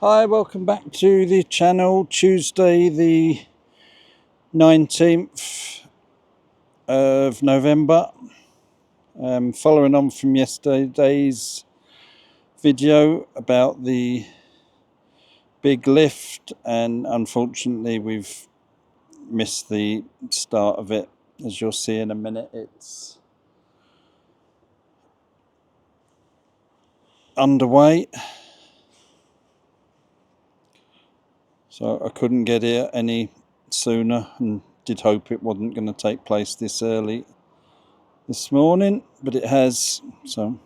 Hi, welcome back to the channel. Tuesday the 19th of November. Following on from yesterday's video about the big lift, and unfortunately we've missed the start of it. As you'll see in a minute, it's underway. So I couldn't get here any sooner and did hope it wasn't going to take place this early this morning, but it has. So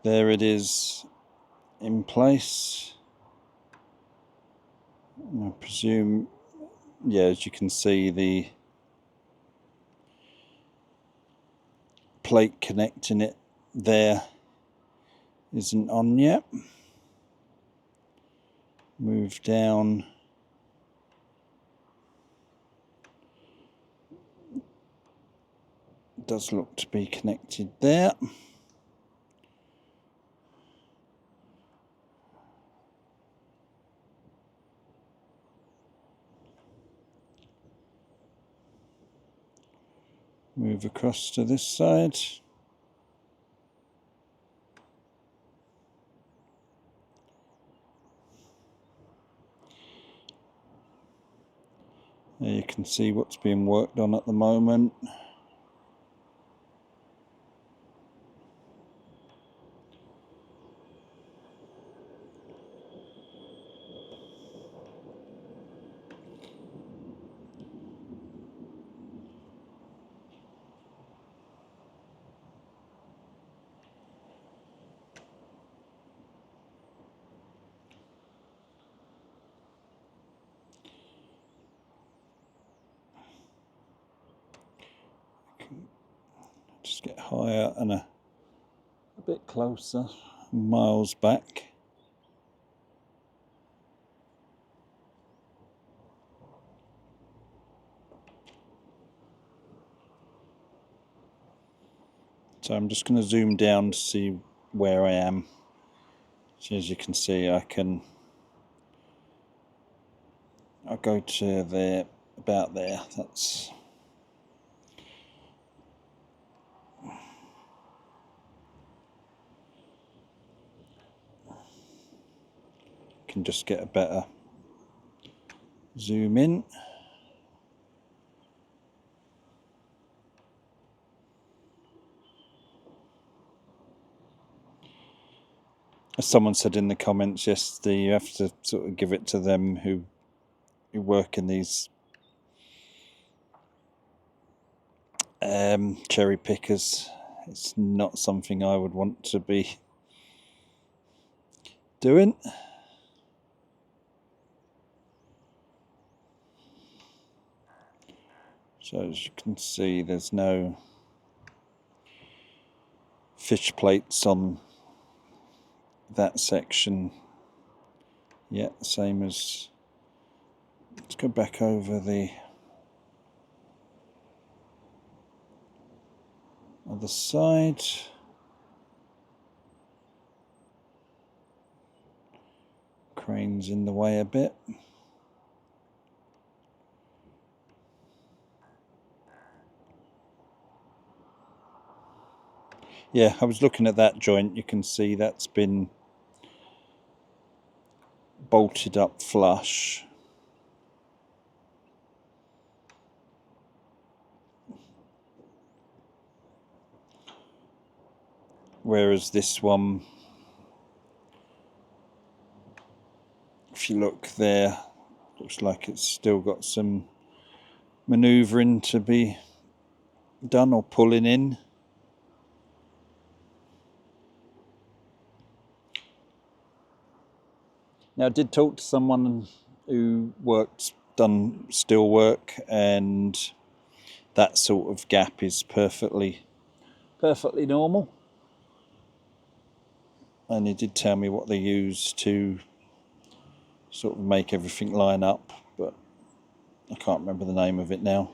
there it is in place. I presume, yeah, as you can see, the plate connecting it there isn't on yet. Move down. Does look to be connected there. Move across to this side. There you can see what's being worked on at the moment. Just get higher and a bit closer, miles back. So I'm just going to zoom down to see where I am. So as you can see, I'll go to there, about there. That's can just get a better zoom in. As someone said in the comments yesterday, you have to sort of give it to them who work in these cherry pickers. It's not something I would want to be doing. So as you can see, there's no fish plates on that section yet. Same as, let's go back over the other side. Crane's in the way a bit. Yeah, I was looking at that joint. You can see that's been bolted up flush. Whereas this one, if you look there, looks like it's still got some manoeuvring to be done, or pulling in. Now I did talk to someone who done steel work, and that sort of gap is perfectly normal. and he did tell me what they use to sort of make everything line up, but I can't remember the name of it now.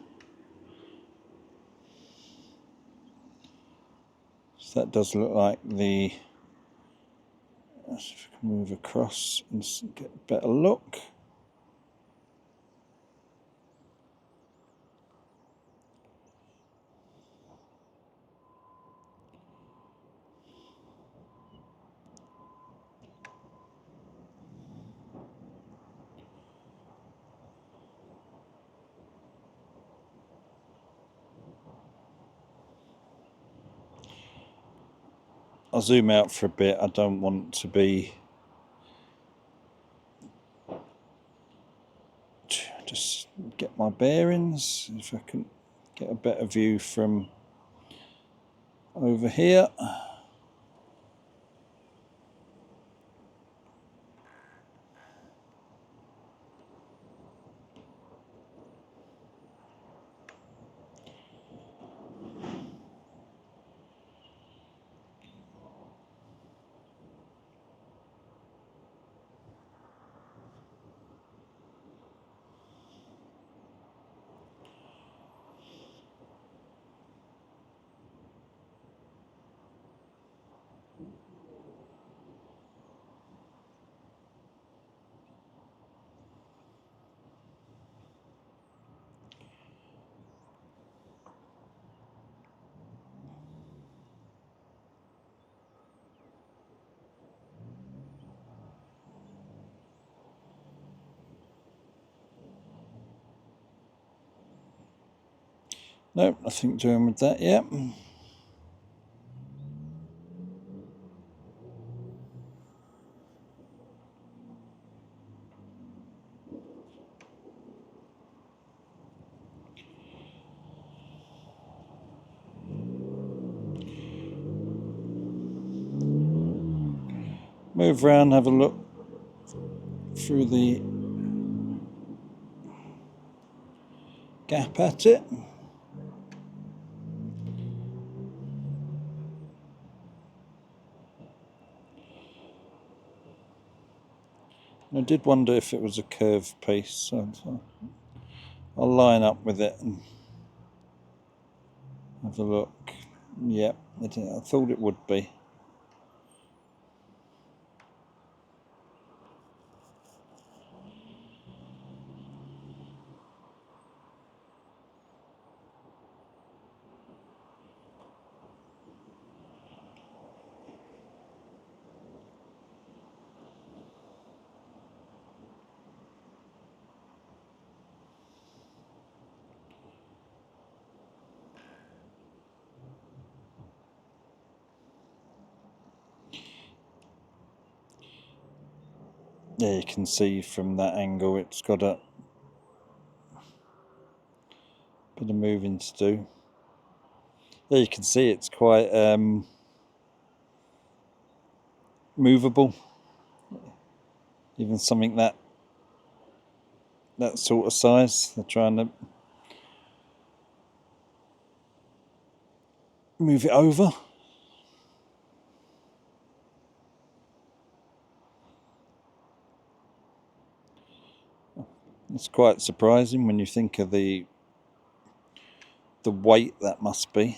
So that does look like the... Let's see if I can move across and get a better look. I'll zoom out for a bit. I don't want to be... Just get my bearings, if I can get a better view from over here. Nope, nothing doing with that yet. Move around, have a look through the gap at it. I did wonder if it was a curved piece, so I'll line up with it and have a look. Yep, I thought it would be. Yeah, you can see from that angle it's got a bit of moving to do. Yeah, you can see it's quite movable. Even something that sort of size, they're trying to move it over. It's quite surprising when you think of the weight that must be.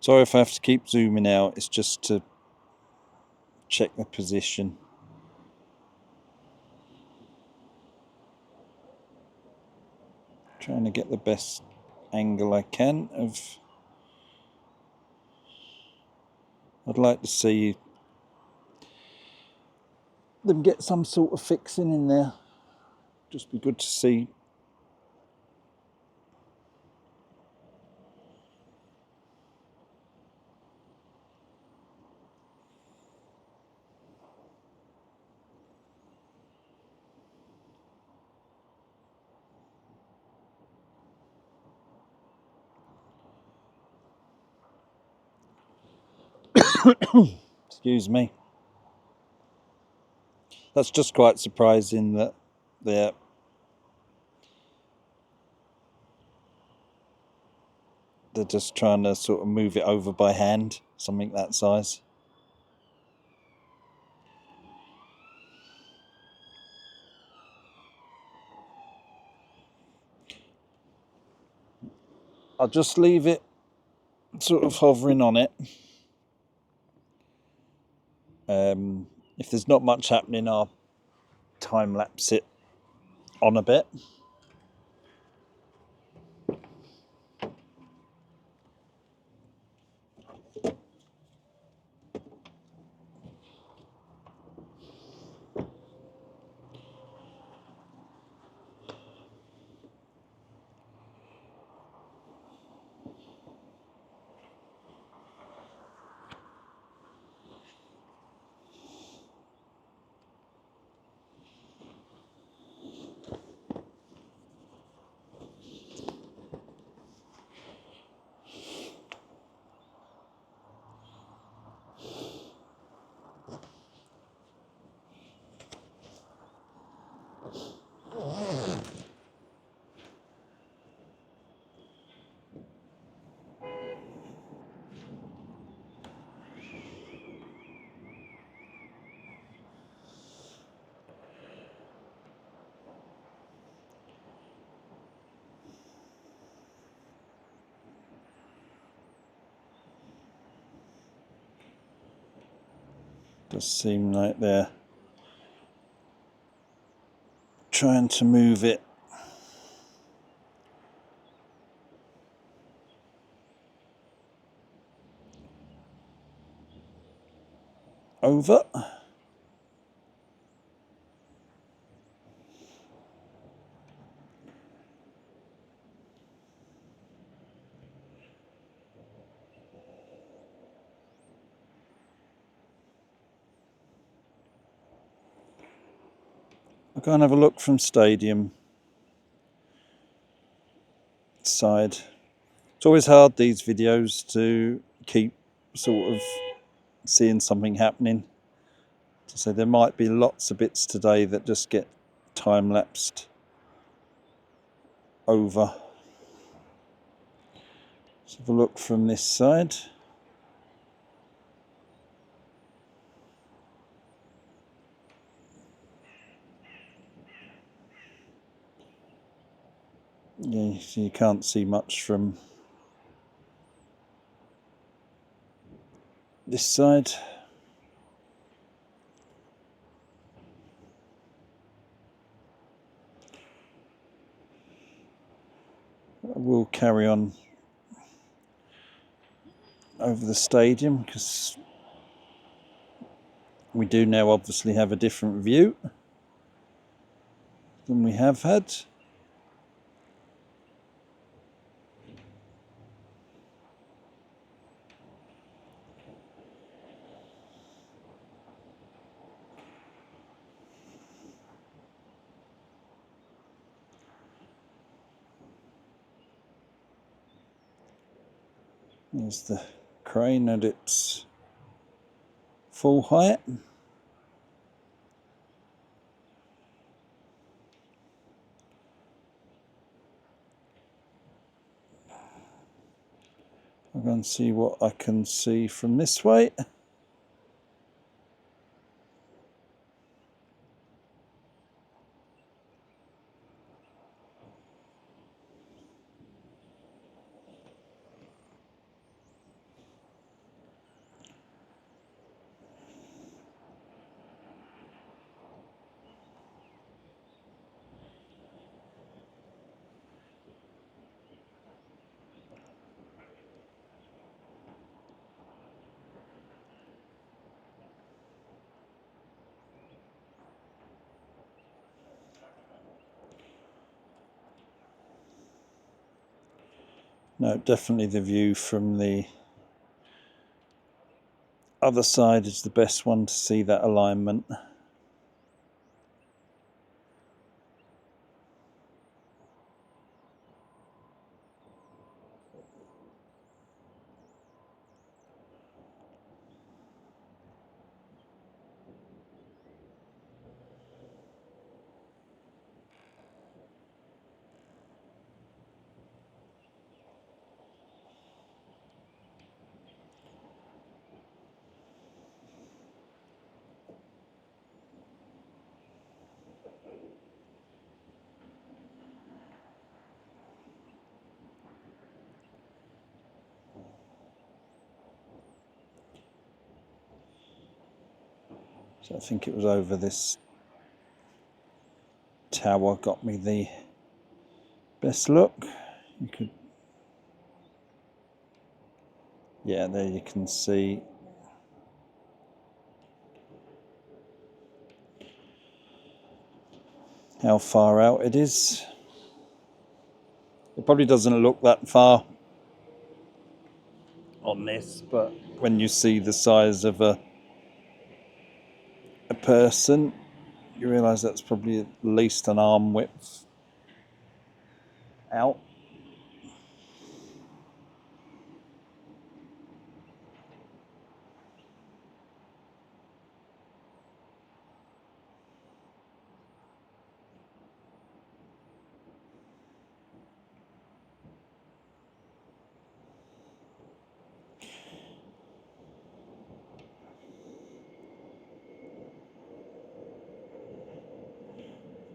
Sorry if I have to keep zooming out, it's just to check the position. Trying to get the best angle I can of... I'd like to see them get some sort of fixing in there. Just be good to see. Excuse me. That's just quite surprising that they're just trying to sort of move it over by hand, something that size. I'll just leave it sort of hovering on it. If there's not much happening, I'll time lapse it on a bit. Does seem like they're trying to move it over. I'll go and have a look from stadium side. It's always hard, these videos, to keep sort of seeing something happening. So there might be lots of bits today that just get time lapsed over. Let's have a look from this side. Yeah, so you can't see much from this side. We'll carry on over the stadium because we do now obviously have a different view than we have had. There's the crane at its full height. I'll go and see what I can see from this way. No, definitely the view from the other side is the best one to see that alignment. So I think it was over this tower got me the best look. You could, yeah, there you can see how far out it is. It probably doesn't look that far on this, but when you see the size of a person, you realise that's probably at least an arm width out.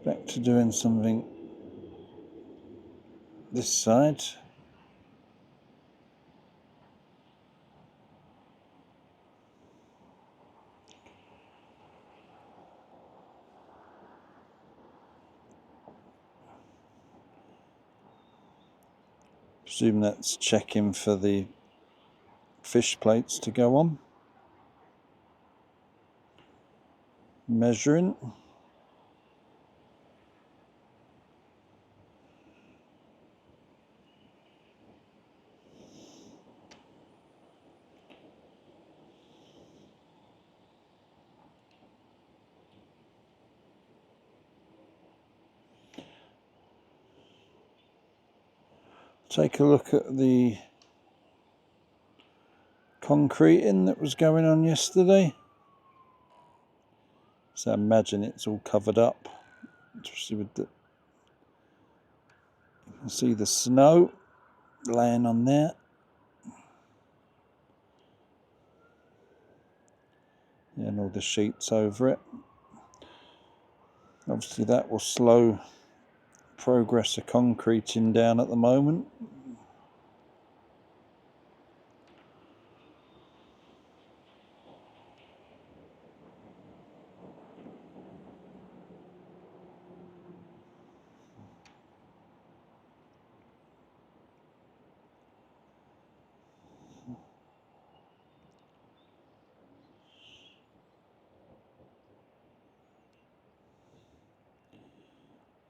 Back to doing something this side. Presume that's checking for the fish plates to go on. Measuring. Take a look at the concreting that was going on yesterday. So I imagine it's all covered up, especially with the, you can see the snow laying on there. And all the sheets over it. Obviously that will slow progress of concreting down at the moment.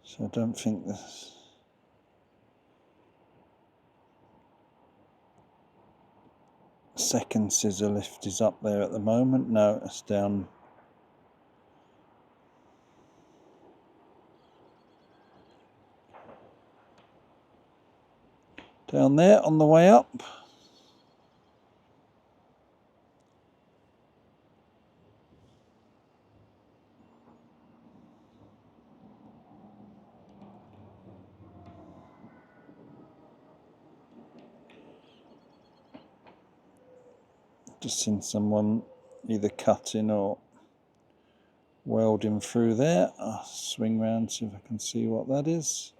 So I don't think the second scissor lift is up there at the moment. No, it's down. Down there on the way up. Just seen someone either cutting or welding through there. I'll swing round, see if I can see what that is.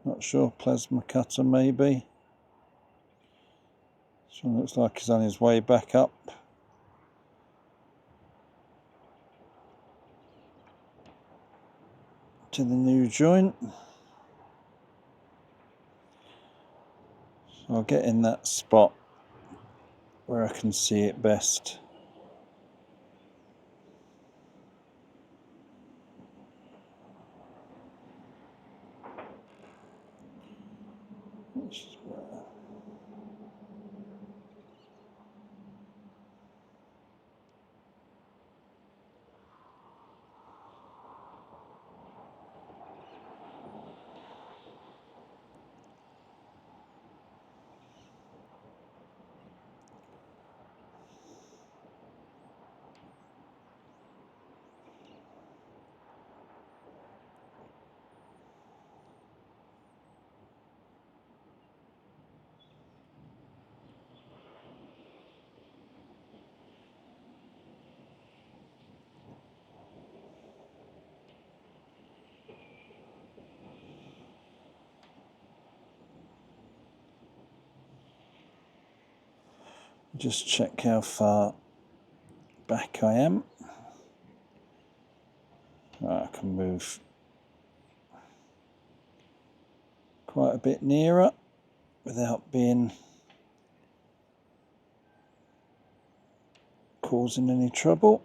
Not sure, plasma cutter maybe. This one looks like he's on his way back up. To the new joint. So I'll get in that spot where I can see it best. Just check how far back I am. I can move quite a bit nearer without being causing any trouble.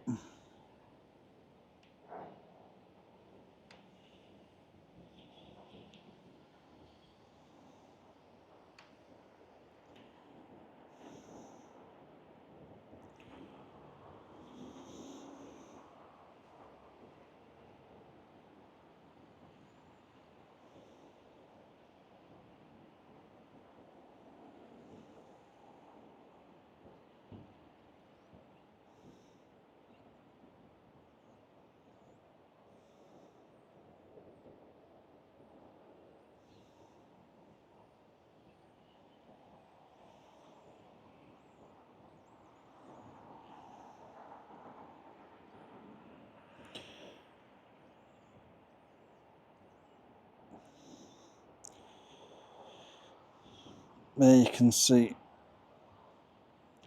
There you can see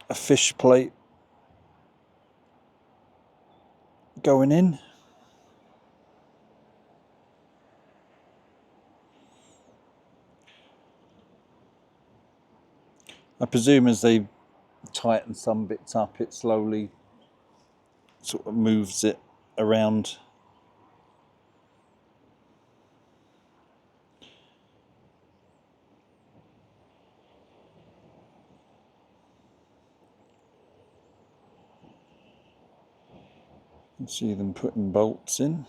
a fish plate going in. I presume as they tighten some bits up, it slowly sort of moves it around. You can see them putting bolts in.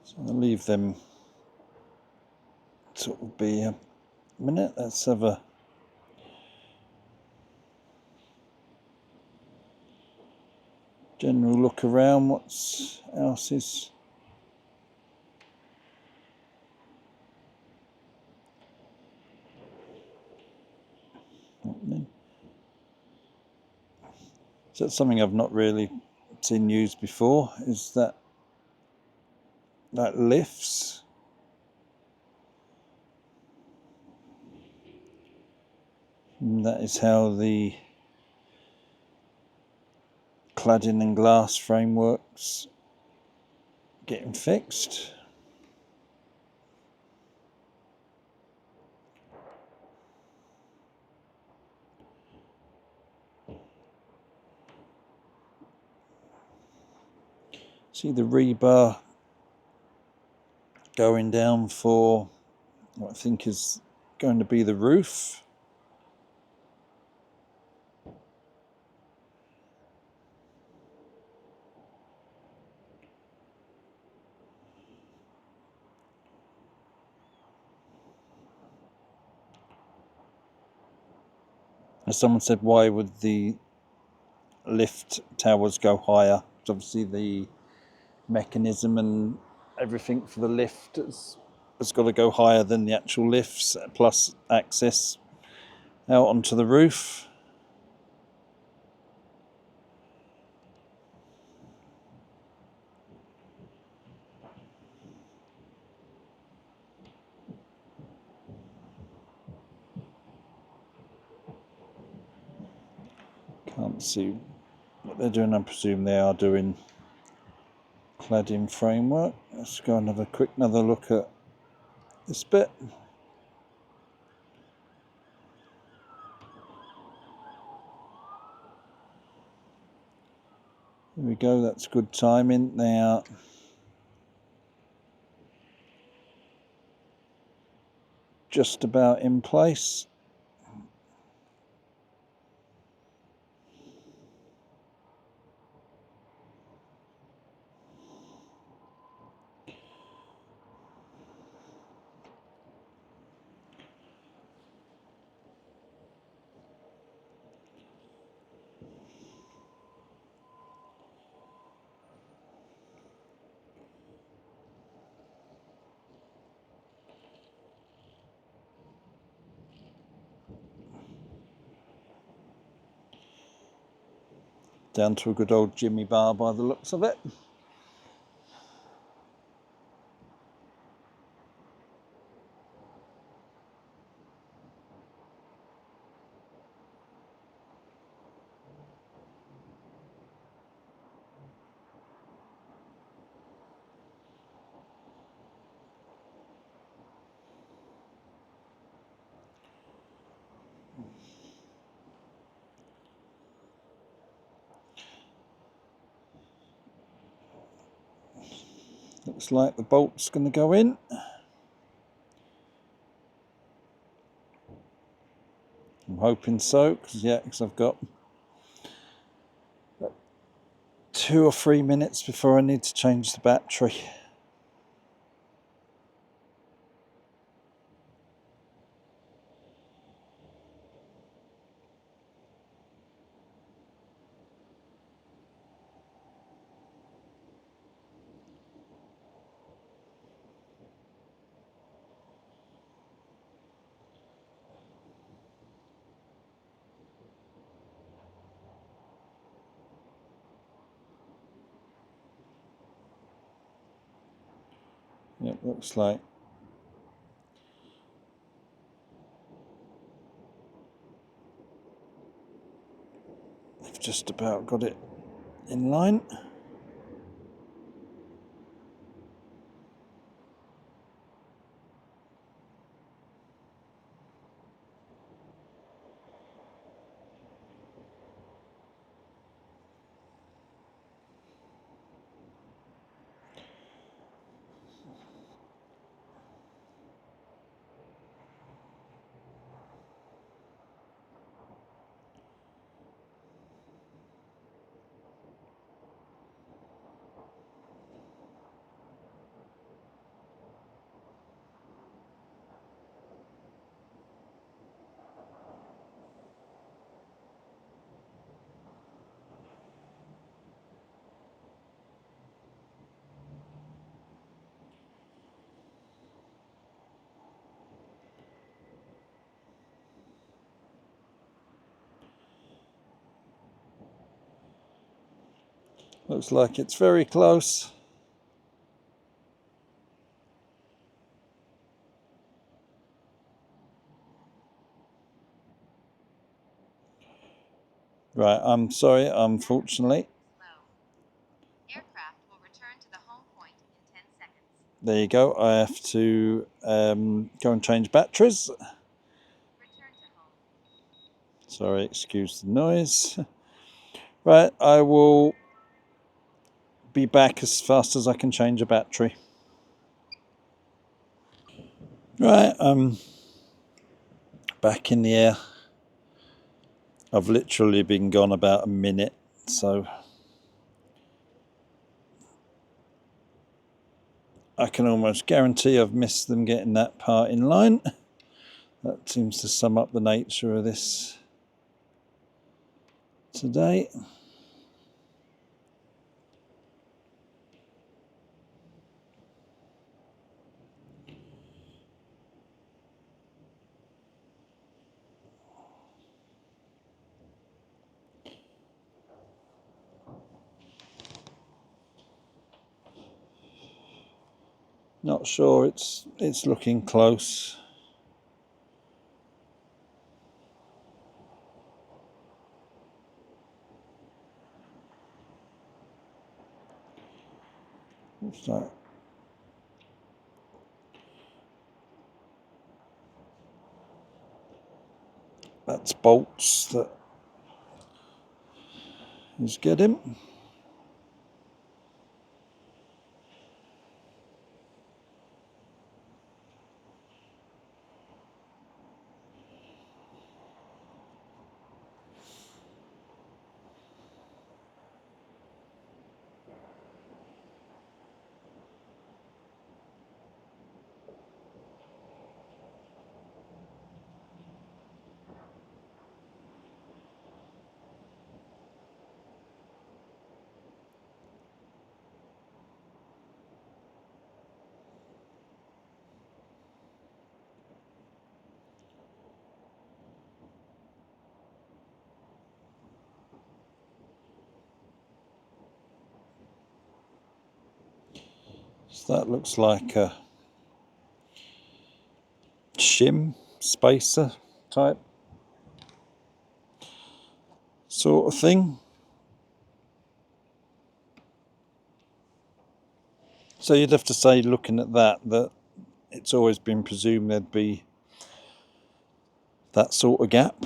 So I'll leave them sort of be a minute. Let's have a general look around. What else is happening? So that's something I've not really seen used before, is that lifts. And that is how the cladding and glass frameworks getting fixed. See the rebar going down for what I think is going to be the roof. As someone said, why would the lift towers go higher? Because obviously the mechanism and everything for the lift has got to go higher than the actual lifts, plus access out onto the roof. Can't see what they're doing. I presume they are doing cladding framework. Let's go and have a quick another look at this bit. There we go, that's good timing. They are just about in place. Down to a good old Jimmy bar by the looks of it. Looks like the bolt's going to go in. I'm hoping so, because I've got 2 or 3 minutes before I need to change the battery. Yep, looks like I've just about got it in line. Looks like it's very close. Right, I'm sorry, unfortunately. Aircraft will return to the home point in 10 seconds. There you go, I have to go and change batteries. Return to home. Sorry, excuse the noise. Right, I will be back as fast as I can change a battery. Right, I'm back in the air. I've literally been gone about a minute, so I can almost guarantee I've missed them getting that part in line. That seems to sum up the nature of this today. Not sure, it's looking close. Looks like that's bolts that he's getting. So that looks like a shim spacer type sort of thing. So you'd have to say, looking at that it's always been presumed there'd be that sort of gap.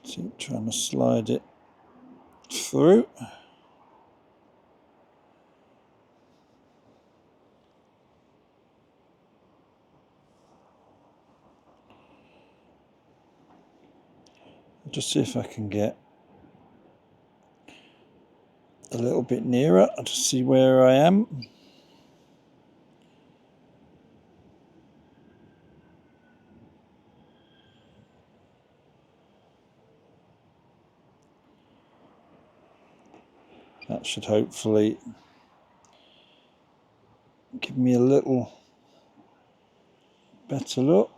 Keep trying to slide it through. Just see if I can get a little bit nearer to see where I am. That should hopefully give me a little better look.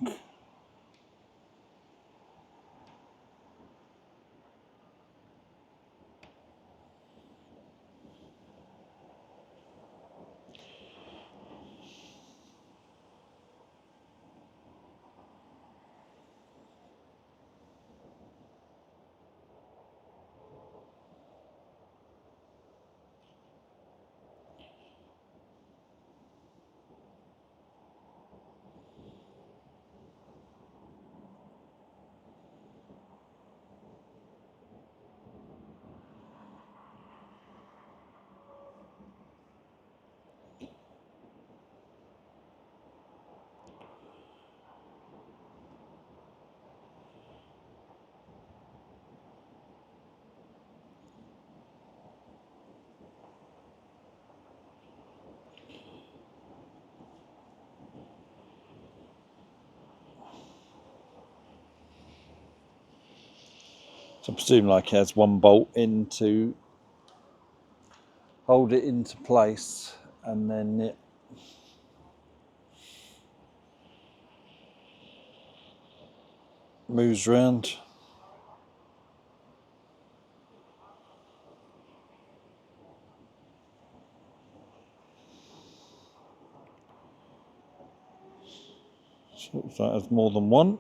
So I presume like it has one bolt in to hold it into place, and then it moves around. So it looks like there's more than one.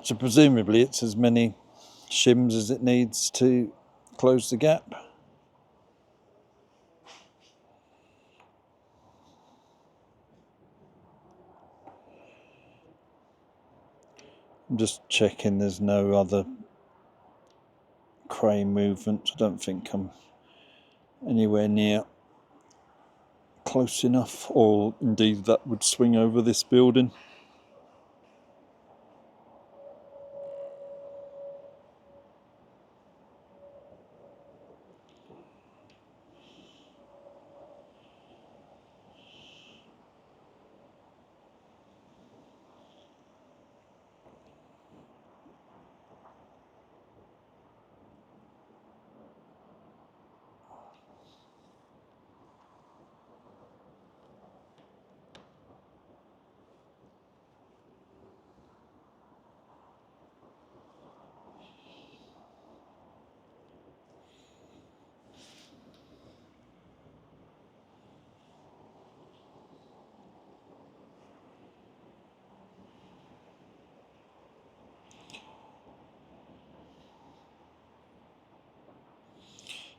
So presumably it's as many shims as it needs to close the gap. just checking there's no other crane movement. I don't think I'm anywhere near close enough, or indeed that would swing over this building.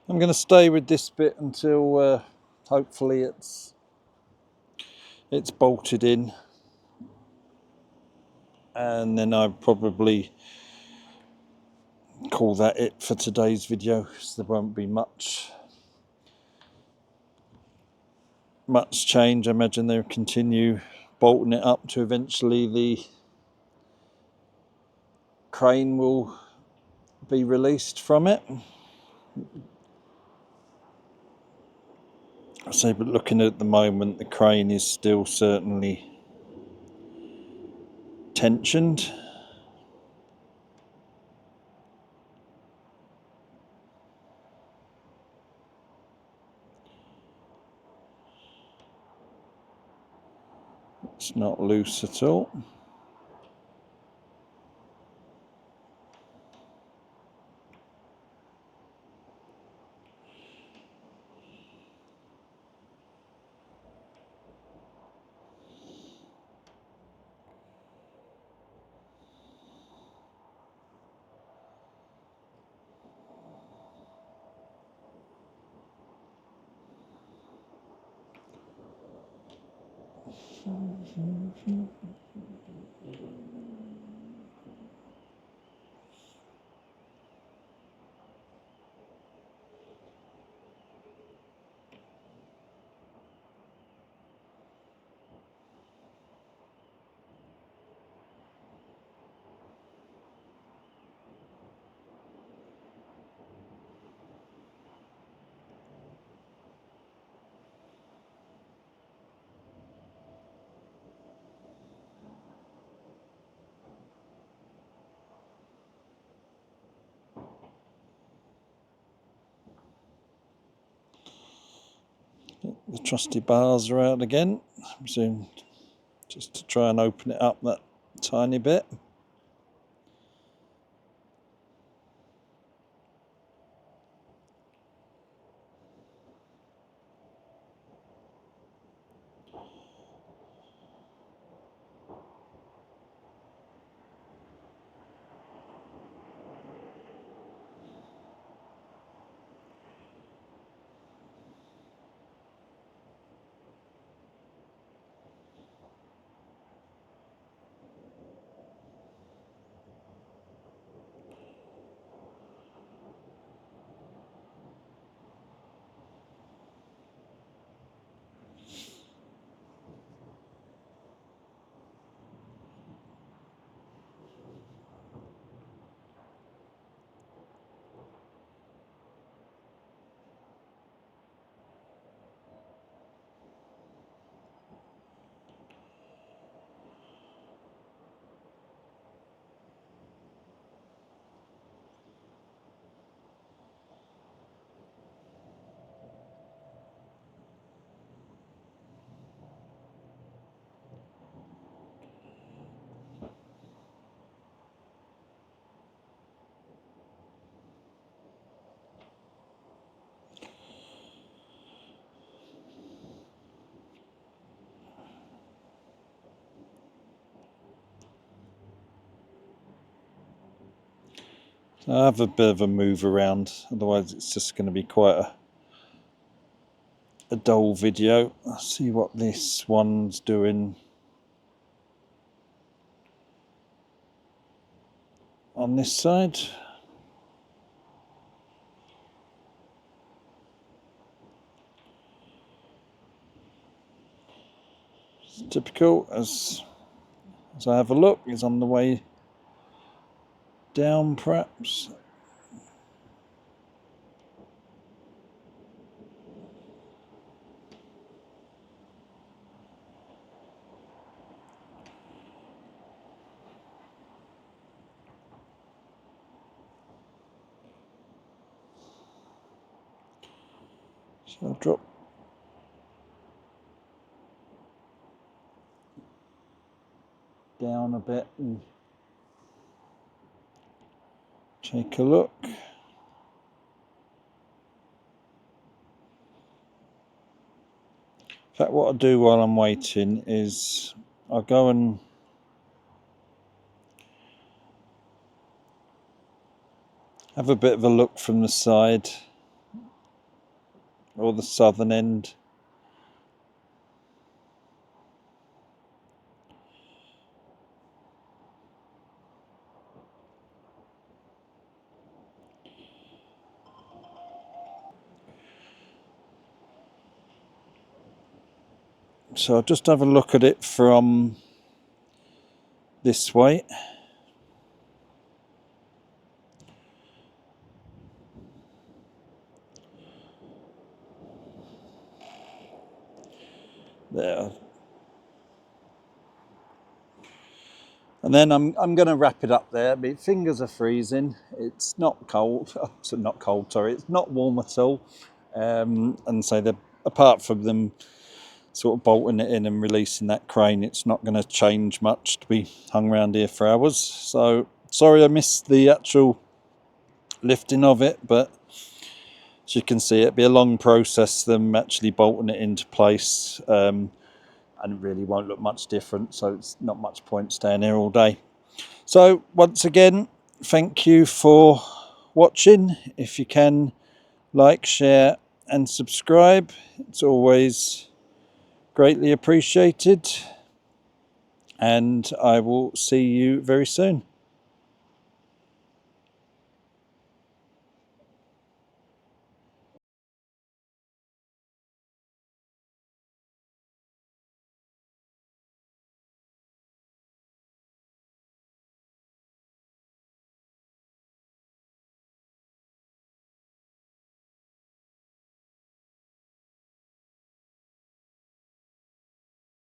I'm going to stay with this bit until hopefully it's bolted in, and then I'll probably call that it for today's video, because there won't be much change. I imagine they'll continue bolting it up to eventually the crane will be released from it. I say, but looking at the moment, the crane is still certainly tensioned. It's not loose at all. The trusty bars are out again, I presume just to try and open it up that tiny bit. So I have a bit of a move around, otherwise it's just going to be quite a dull video. I'll see what this one's doing. on this side. It's typical as I have a look, is on the way down perhaps. So I'll drop down a bit and take a look. In fact, what I'll do while I'm waiting is I'll go and have a bit of a look from the side, or the southern end. So I'll just have a look at it from this way. There. And then I'm going to wrap it up there. My fingers are freezing. It's not cold. So not cold, sorry. It's not warm at all. And so apart from them sort of bolting it in and releasing that crane, it's not going to change much to be hung around here for hours. So sorry I missed the actual lifting of it, but as you can see, it'd be a long process, them actually bolting it into place, and it really won't look much different, so it's not much point staying here all day. So once again, thank you for watching. If you can, like, share and subscribe, it's always greatly appreciated, and I will see you very soon.